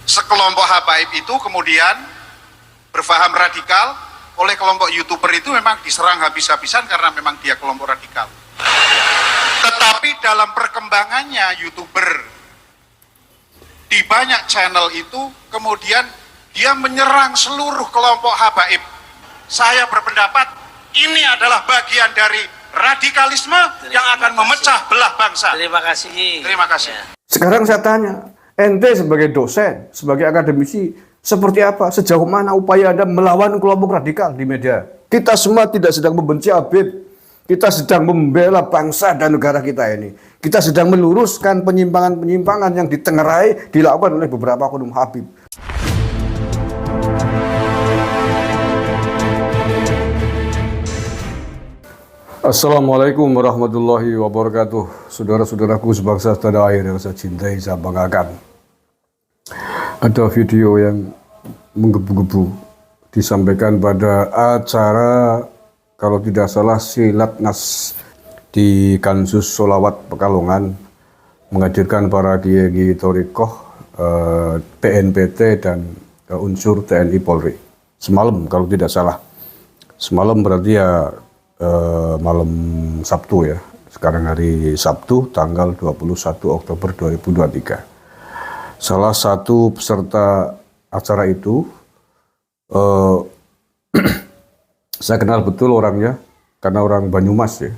sekelompok habaib itu kemudian berfaham radikal oleh kelompok YouTuber itu memang diserang habis-habisan karena memang dia kelompok radikal. Tetapi dalam perkembangannya YouTuber di banyak channel itu kemudian dia menyerang seluruh kelompok habaib. Saya berpendapat ini adalah bagian dari radikalisme yang akan memecah belah bangsa. Terima kasih. Terima kasih. Sekarang saya tanya, ente sebagai dosen, sebagai akademisi, seperti apa, sejauh mana upaya Anda melawan kelompok radikal di media? Kita semua tidak sedang membenci Habib, kita sedang membela bangsa dan negara kita ini. Kita sedang meluruskan penyimpangan-penyimpangan yang ditengarai, dilakukan oleh beberapa oknum Habib. Assalamualaikum warahmatullahi wabarakatuh. Saudara-saudaraku sebangsa setanah air yang saya cintai, saya banggakan. Ada video yang menggebu-gebu disampaikan pada acara, kalau tidak salah, Silatnas di Kansus Sholawat Pekalongan, menghadirkan para kiai thoriqoh, BNPT dan unsur TNI Polri. Semalam kalau tidak salah. Semalam berarti ya malam Sabtu ya. Sekarang hari Sabtu tanggal 21 Oktober 2023. Salah satu peserta acara itu saya kenal betul orangnya karena orang Banyumas ya.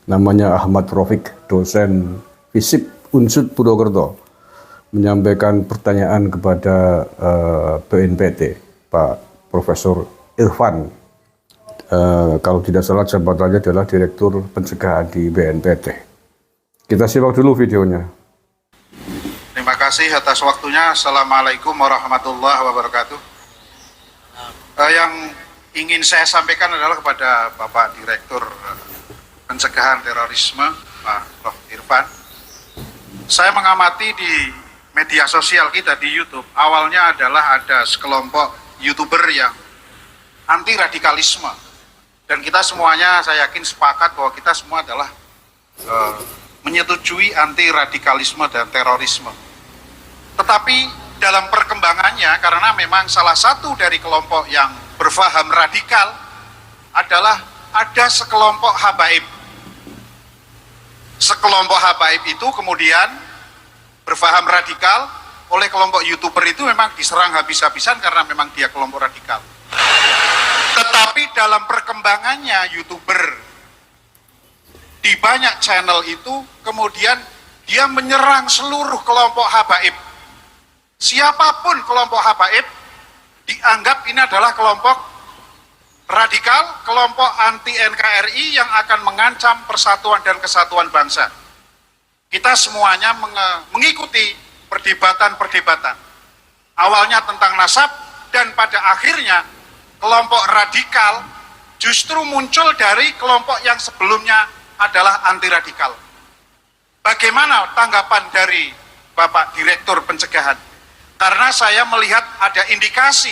Namanya Ahmad Rafiq, dosen FISIP Unsud Purwokerto, menyampaikan pertanyaan kepada BNPT, Pak Profesor Irfan. Kalau tidak salah jabatannya adalah Direktur Pencegahan di BNPT. Kita simak dulu videonya. Terima kasih atas waktunya. Assalamualaikum warahmatullahi wabarakatuh. Yang ingin saya sampaikan adalah kepada Bapak Direktur Pencegahan Terorisme, Pak Prof. Irfan. Saya mengamati di media sosial kita di YouTube, awalnya adalah ada sekelompok YouTuber yang anti radikalisme. Dan kita semuanya, saya yakin sepakat bahwa kita semua adalah menyetujui anti radikalisme dan terorisme. Tetapi dalam perkembangannya, karena memang salah satu dari kelompok yang berfaham radikal adalah ada sekelompok habaib. Sekelompok habaib itu kemudian berfaham radikal oleh kelompok YouTuber itu memang diserang habis-habisan karena memang dia kelompok radikal. Tetapi dalam perkembangannya YouTuber di banyak channel itu kemudian dia menyerang seluruh kelompok habaib. Siapapun kelompok habaib dianggap ini adalah kelompok radikal, kelompok anti NKRI yang akan mengancam persatuan dan kesatuan bangsa. Kita semuanya mengikuti perdebatan-perdebatan. Awalnya tentang nasab dan pada akhirnya kelompok radikal justru muncul dari kelompok yang sebelumnya adalah anti radikal. Bagaimana tanggapan dari Bapak Direktur Pencegahan? Karena saya melihat ada indikasi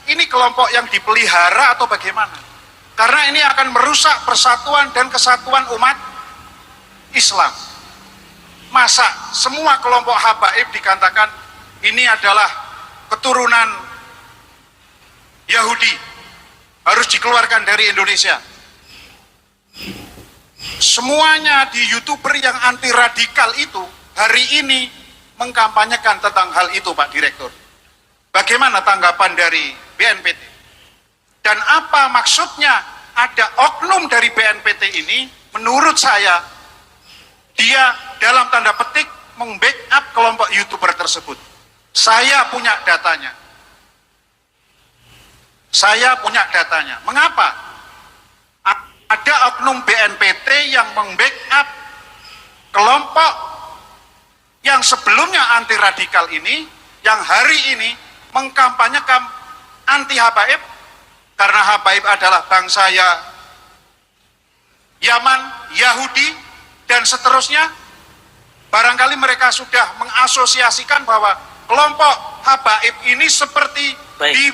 ini kelompok yang dipelihara atau bagaimana? Karena ini akan merusak persatuan dan kesatuan umat Islam. Masa semua kelompok habaib dikatakan ini adalah keturunan Yahudi, harus dikeluarkan dari Indonesia? Semuanya di YouTuber yang anti radikal itu hari ini mengkampanyekan tentang hal itu, Pak Direktur. Bagaimana tanggapan dari BNPT? Dan apa maksudnya ada oknum dari BNPT ini? Menurut saya dia dalam tanda petik membackup kelompok YouTuber tersebut. Saya punya datanya. Saya punya datanya. Mengapa? Ada oknum BNPT yang membackup kelompok yang sebelumnya anti radikal ini, yang hari ini mengkampanyekan anti habaib, karena habaib adalah bangsa Yaman, Yahudi, dan seterusnya. Barangkali mereka sudah mengasosiasikan bahwa kelompok habaib ini seperti di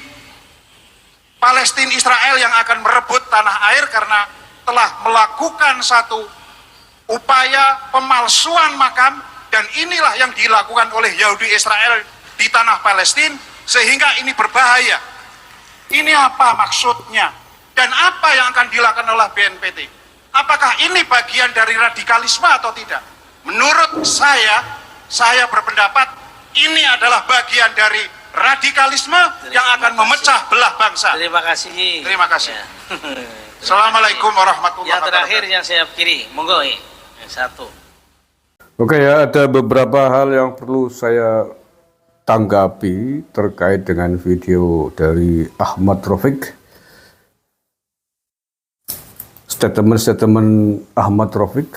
Palestina Israel yang akan merebut tanah air karena telah melakukan satu upaya pemalsuan makam, dan inilah yang dilakukan oleh Yahudi Israel di tanah Palestina sehingga ini berbahaya. Ini apa maksudnya? Dan apa yang akan dilakukan oleh BNPT? Apakah ini bagian dari radikalisme atau tidak? Menurut saya berpendapat ini adalah bagian dari radikalisme yang akan memecah belah bangsa. Terima kasih. Terima kasih. Ya. Assalamualaikum warahmatullahi Yang wabarakatuh. terakhir yang saya kiri, monggo yang satu. Oke ya, ada beberapa hal yang perlu saya tanggapi terkait dengan video dari Ahmad Rafiq. Statement Ahmad Rafiq,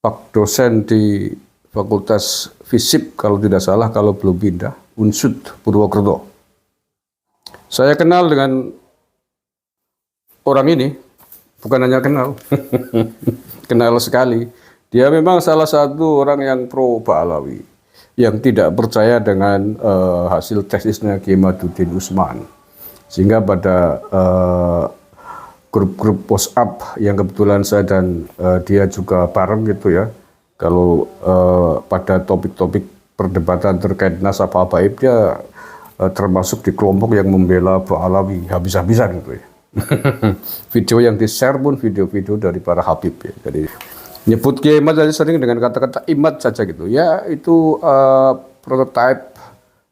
Pak dosen di Fakultas FISIP kalau tidak salah, kalau belum pindah, Unsud Purwokerto. Saya kenal dengan orang ini, bukan hanya kenal, kenal sekali. Dia memang salah satu orang yang pro Ba'alawi, yang tidak percaya dengan hasil tesisnya Kiai Madudin Usman. Sehingga pada grup-grup WhatsApp yang kebetulan saya dan dia juga bareng gitu ya, kalau pada topik-topik perdebatan terkait nasab habaib, dia termasuk di kelompok yang membela Ba'alawi habis-habisan gitu ya. Video yang di-share pun video-video dari para habib ya. Jadi nyebut Kiai Imad tadi sering dengan kata-kata Imad saja gitu ya, itu prototype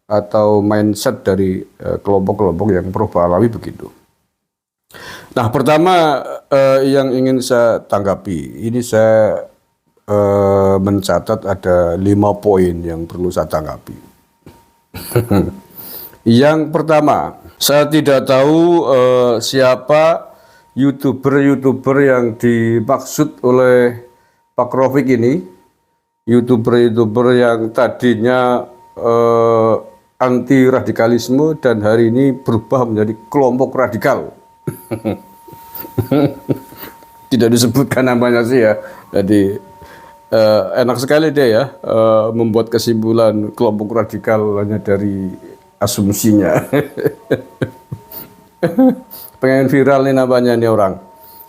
atau mindset dari kelompok-kelompok yang pro Ba'alawi begitu. Nah, pertama yang ingin saya tanggapi, ini saya mencatat ada 5 poin yang perlu saya tanggapi. Yang pertama, saya tidak tahu siapa YouTuber yang dimaksud oleh Pak Rafiq ini, YouTuber yang tadinya anti radikalisme dan hari ini berubah menjadi kelompok radikal. Tidak disebutkan namanya sih ya, jadi enak sekali dia ya membuat kesimpulan kelompok radikal hanya dari asumsinya. Pengen viral nih namanya nih orang.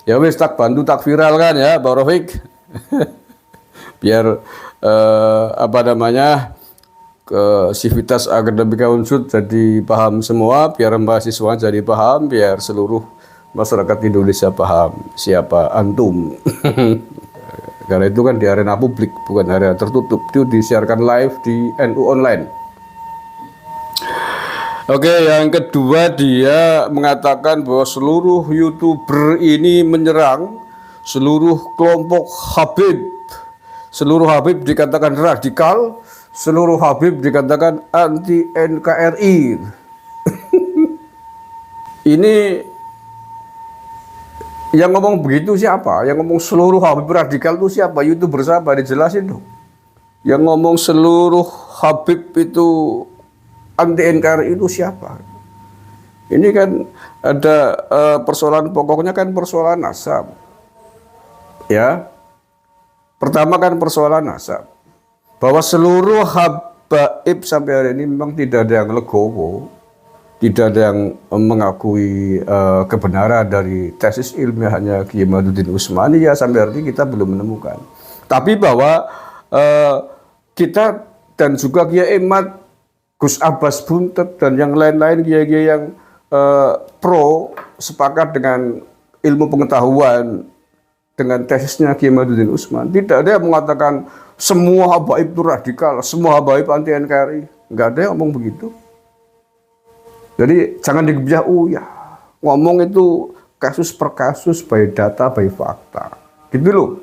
Ya wis, tak bantu tak viral kan ya Pak Rafiq. Biar apa namanya, sivitas akademika Unsud jadi paham semua, biar mahasiswa jadi paham, biar seluruh masyarakat Indonesia paham siapa antum. Karena itu kan di arena publik, bukan arena tertutup. Itu disiarkan live di NU Online. Oke, yang kedua, dia mengatakan bahwa seluruh YouTuber ini menyerang seluruh kelompok Habib. Seluruh Habib dikatakan radikal, seluruh Habib dikatakan anti NKRI. Ini yang ngomong begitu siapa? Yang ngomong seluruh Habib radikal itu siapa? YouTuber siapa? Dijelasin dong. Yang ngomong seluruh Habib itu anti NKRI itu siapa? Ini kan ada persoalan pokoknya kan persoalan nasab. Ya. Pertama kan persoalan nasab. Bahwa seluruh habaib sampai hari ini memang tidak ada yang legowo, tidak ada yang mengakui kebenaran dari tesis ilmiahnya Kiai Madudin Usman, ya sampai hari ini kita belum menemukan. Tapi bahwa kita dan juga Kiai Imad, Gus Abbas Buntet dan yang lain-lain kiai-kiai yang pro sepakat dengan ilmu pengetahuan dengan tesisnya Kiai Madudin Usman, tidak ada yang mengatakan semua habaib itu radikal, semua habaib anti NKRI. Nggak ada yang ngomong begitu. Jadi jangan digebjah ya. Ngomong itu kasus per kasus, by data, by fakta. Gitu loh.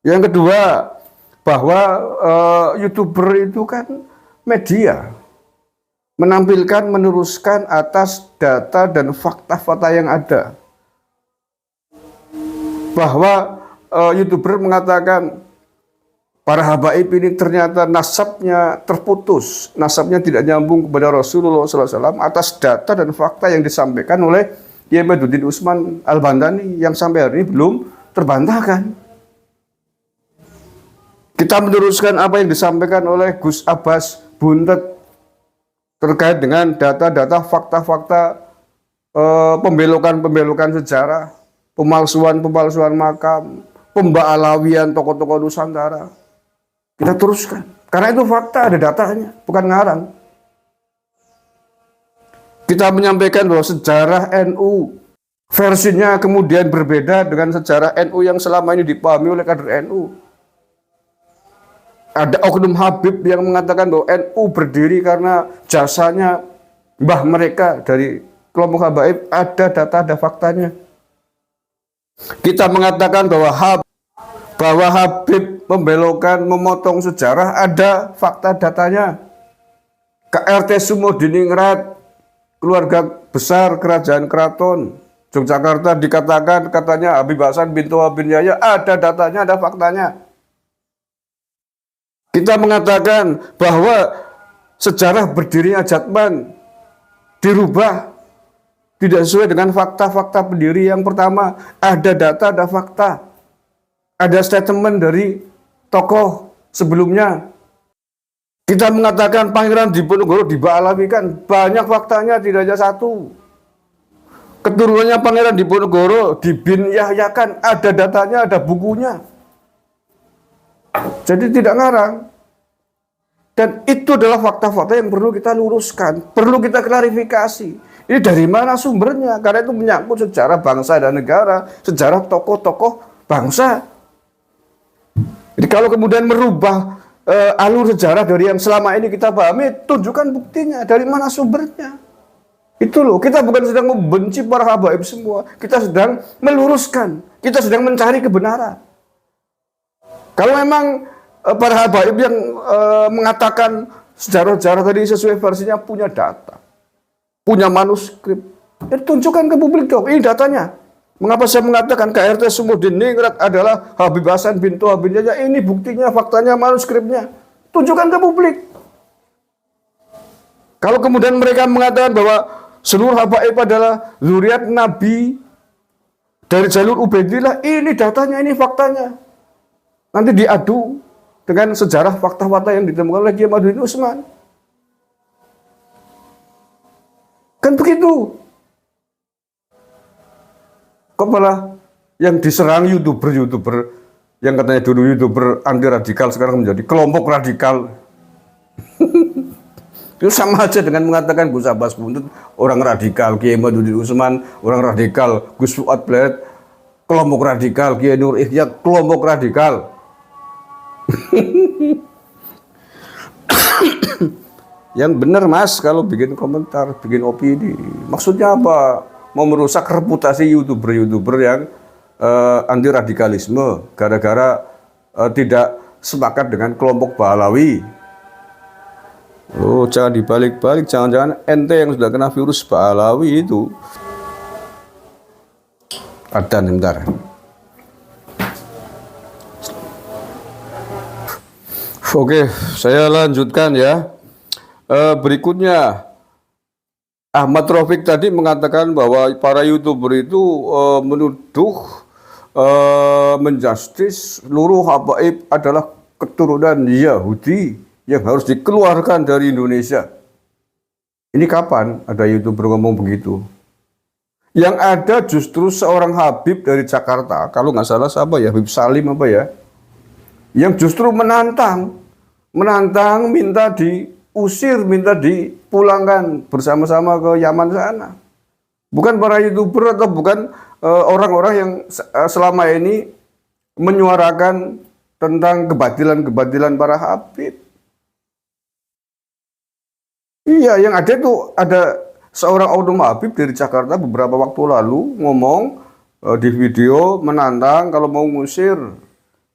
Yang kedua, bahwa YouTuber itu kan media. Menampilkan, meneruskan atas data dan fakta-fakta yang ada. Bahwa YouTuber mengatakan para habaib ini ternyata nasabnya terputus, nasabnya tidak nyambung kepada Rasulullah SAW atas data dan fakta yang disampaikan oleh Kiai Madudin Usman Al-Bantani yang sampai hari ini belum terbantahkan. Kita meneruskan apa yang disampaikan oleh Gus Abbas Buntet terkait dengan data-data, fakta-fakta, pembelokan sejarah, pemalsuan makam, pemba'alawian tokoh-tokoh Nusantara. Kita teruskan, Karena itu fakta, ada datanya, bukan ngarang. Kita menyampaikan bahwa sejarah NU versinya kemudian berbeda dengan sejarah NU yang selama ini dipahami oleh kader NU. Ada oknum Habib yang mengatakan bahwa NU berdiri karena jasanya mbah mereka dari kelompok Habaib. Ada data, ada faktanya. Kita mengatakan bahwa Habib membelokkan, memotong sejarah, ada fakta datanya. KRT Sumodiningrat, keluarga besar kerajaan keraton Yogyakarta dikatakan katanya Habib Hasan bin Toha bin Yahya, ada datanya, ada faktanya. Kita mengatakan bahwa sejarah berdirinya Jatman dirubah tidak sesuai dengan fakta-fakta pendiri yang pertama. Ada data, ada fakta. Ada statement dari tokoh sebelumnya. Kita mengatakan Pangeran Diponegoro dibalawikan. Banyak faktanya, tidak hanya satu. Keturunannya Pangeran Diponegoro dibin Yahyakan. Ada datanya, ada bukunya. Jadi tidak ngarang. Dan itu adalah fakta-fakta yang perlu kita luruskan. Perlu kita klarifikasi. Ini dari mana sumbernya? Karena itu menyangkut sejarah bangsa dan negara, sejarah tokoh-tokoh bangsa. Jadi kalau kemudian merubah alur sejarah dari yang selama ini kita pahami, tunjukkan buktinya, dari mana sumbernya. Itu loh, kita bukan sedang membenci para habaib semua, kita sedang meluruskan, kita sedang mencari kebenaran. Kalau memang para habaib yang mengatakan sejarah-sejarah tadi sesuai versinya punya data, punya manuskrip, ya tunjukkan ke publik dong, ini datanya. Mengapa saya mengatakan KRT Sumodiningrat adalah Habib Hasan bin Toha bin Yahya? Ini buktinya, faktanya, manuskripnya. Tunjukkan ke publik. Kalau kemudian mereka mengatakan bahwa seluruh habaib adalah zuriat Nabi dari jalur Ubaidillah, ini datanya, ini faktanya. Nanti diadu dengan sejarah fakta-fakta yang ditemukan oleh Kiai Ma'ruf Usman. Kan begitu. Kok malah yang diserang YouTuber yang katanya dulu YouTuber anti radikal sekarang menjadi kelompok radikal. Itu sama aja dengan mengatakan Gus Abbas Buntut orang radikal, Kiai Ma'ruf Usman orang radikal, Gus Fuad Blet kelompok radikal, Kiai Nur Ihya kelompok radikal. Yang benar Mas kalau bikin komentar, bikin opini. Maksudnya apa? Mau merusak reputasi YouTuber yang anti radikalisme gara-gara tidak sepakat dengan kelompok Pahlawi. Oh, jangan dibalik-balik, jangan-jangan ente yang sudah kena virus Pahlawi itu. Ada nih, bentar. Oke, saya lanjutkan ya. Berikutnya, Ahmad Rafiq tadi mengatakan bahwa para YouTuber itu menuduh menjustis seluruh habaib adalah keturunan Yahudi yang harus dikeluarkan dari Indonesia. Ini kapan ada YouTuber ngomong begitu? Yang ada justru seorang Habib dari Jakarta, kalau nggak salah siapa ya, Habib Salim apa ya, yang justru menantang, minta diusir, minta dipulangkan bersama-sama ke Yaman sana. Bukan para YouTuber atau bukan orang-orang yang selama ini menyuarakan tentang kebatilan para Habib. Iya, yang ada itu ada seorang oknum Habib dari Jakarta beberapa waktu lalu ngomong di video menantang kalau mau ngusir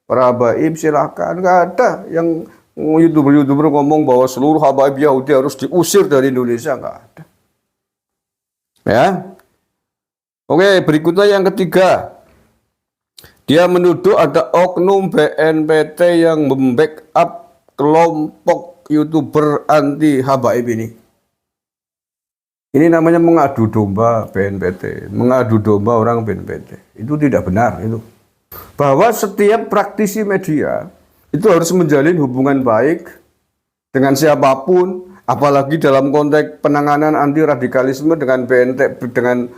para habaib silahkan. Nggak ada yang YouTuber ngomong bahwa seluruh habaib Yahudi harus diusir dari Indonesia, nggak ada. Ya. Oke, berikutnya yang ketiga. Dia menuduh ada oknum BNPT yang membackup kelompok YouTuber anti habaib ini. Ini namanya mengadu domba BNPT, mengadu domba orang BNPT. Itu tidak benar itu. Bahwa setiap praktisi media itu harus menjalin hubungan baik dengan siapapun, apalagi dalam konteks penanganan anti radikalisme dengan BNT, dengan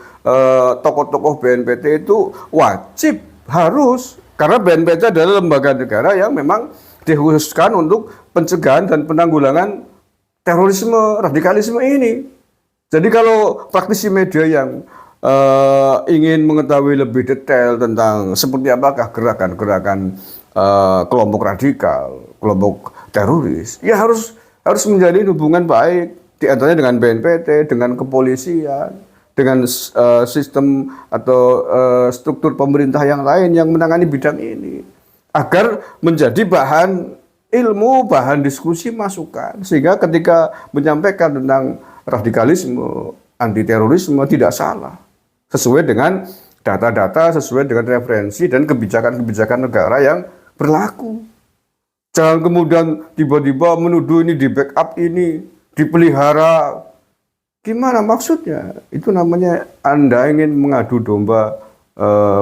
tokoh-tokoh BNPT itu wajib, harus, karena BNPT adalah lembaga negara yang memang dikhususkan untuk pencegahan dan penanggulangan terorisme, radikalisme ini. Jadi kalau praktisi media yang ingin mengetahui lebih detail tentang seperti apakah gerakan-gerakan kelompok radikal, kelompok teroris, ya harus menjalin hubungan baik di antaranya dengan BNPT, dengan kepolisian, dengan sistem atau struktur pemerintah yang lain yang menangani bidang ini, agar menjadi bahan ilmu, bahan diskusi, masukan, sehingga ketika menyampaikan tentang radikalisme, anti terorisme tidak salah, sesuai dengan data-data, sesuai dengan referensi dan kebijakan-kebijakan negara yang berlaku. Jangan kemudian tiba-tiba menuduh ini di backup, ini dipelihara. Gimana maksudnya? Itu namanya Anda ingin mengadu domba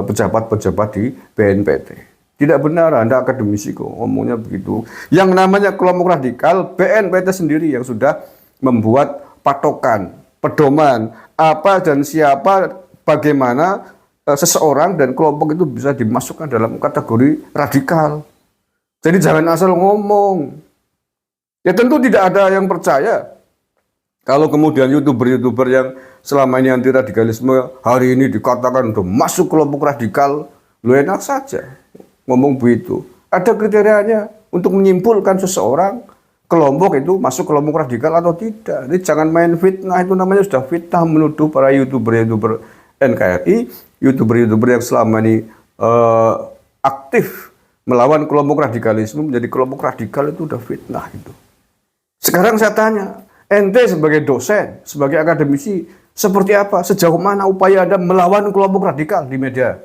pejabat-pejabat di BNPT. Tidak benar, Anda akademisi kok ngomongnya begitu. Yang namanya kelompok radikal, BNPT sendiri yang sudah membuat patokan, pedoman, apa dan siapa, bagaimana seseorang dan kelompok itu bisa dimasukkan dalam kategori radikal. Jadi jangan asal ngomong. Ya tentu tidak ada yang percaya kalau kemudian YouTuber-YouTuber yang selama ini anti radikalisme hari ini dikatakan udah masuk kelompok radikal, lu enak saja ngomong begitu. Ada kriterianya untuk menyimpulkan seseorang kelompok itu masuk kelompok radikal atau tidak. Jadi jangan main fitnah, itu namanya sudah fitnah menuduh para YouTuber-YouTuber NKRI, YouTuber-YouTuber yang selama ini aktif melawan kelompok radikalisme menjadi kelompok radikal, itu udah fitnah itu. Sekarang saya tanya, ente sebagai dosen, sebagai akademisi, seperti apa, sejauh mana upaya Anda melawan kelompok radikal di media?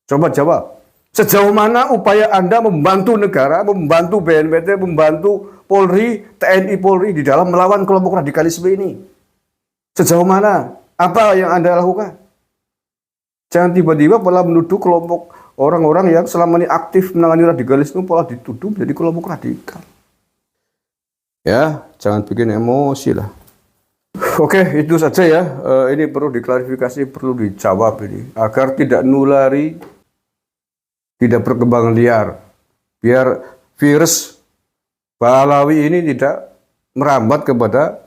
Coba jawab. Sejauh mana upaya Anda membantu negara, membantu BNPT, membantu Polri, TNI Polri di dalam melawan kelompok radikalisme ini? Sejauh mana? Apa yang Anda lakukan? Jangan tiba-tiba pola menuduh kelompok orang-orang yang selama ini aktif menangani radikalisme pola dituduh menjadi kelompok radikal. Ya, jangan bikin emosi lah. Oke, itu saja ya. Ini perlu diklarifikasi, perlu dijawab ini agar tidak nulari, tidak berkembang liar, biar virus Pahlawi ini tidak merambat kepada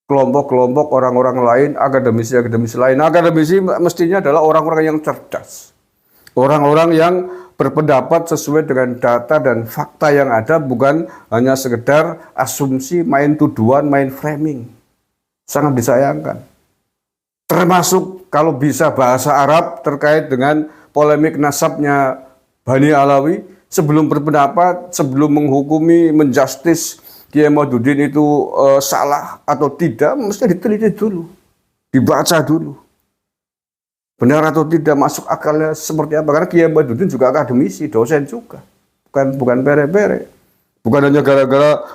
kelompok-kelompok orang-orang lain, akademisi-akademisi lain. Akademisi mestinya adalah orang-orang yang cerdas, orang-orang yang berpendapat sesuai dengan data dan fakta yang ada, bukan hanya sekedar asumsi, main tuduhan, main framing. Sangat disayangkan. Termasuk kalau bisa bahasa Arab terkait dengan polemik nasabnya Bani Alawi, sebelum berpendapat, sebelum menghukumi, menjustis Kiai Maduddin itu salah atau tidak, mesti diteliti dulu, dibaca dulu. Benar atau tidak, masuk akalnya seperti apa? Karena Kiai Maduddin juga akademisi, dosen juga, bukan pere-pere, bukan hanya gara-gara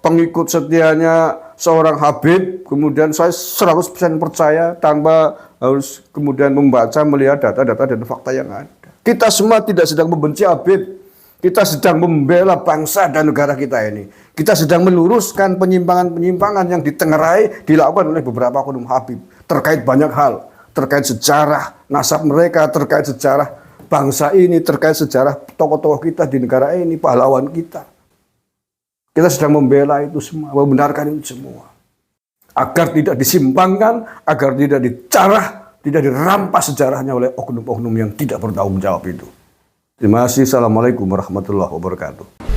pengikut setianya seorang Habib, kemudian saya 100% percaya tanpa harus kemudian membaca, melihat data-data dan fakta yang ada. Kita semua tidak sedang membenci Habib, kita sedang membela bangsa dan negara kita ini. Kita sedang meluruskan penyimpangan-penyimpangan yang ditengarai, dilakukan oleh beberapa oknum Habib terkait banyak hal, terkait sejarah nasab mereka, terkait sejarah bangsa ini, terkait sejarah tokoh-tokoh kita di negara ini, pahlawan kita. Kita sedang membela itu semua, membenarkan itu semua. Agar tidak disimpangkan, agar tidak dicarah, tidak dirampas sejarahnya oleh oknum-oknum yang tidak bertanggung jawab itu. Terima kasih. Assalamualaikum warahmatullahi wabarakatuh.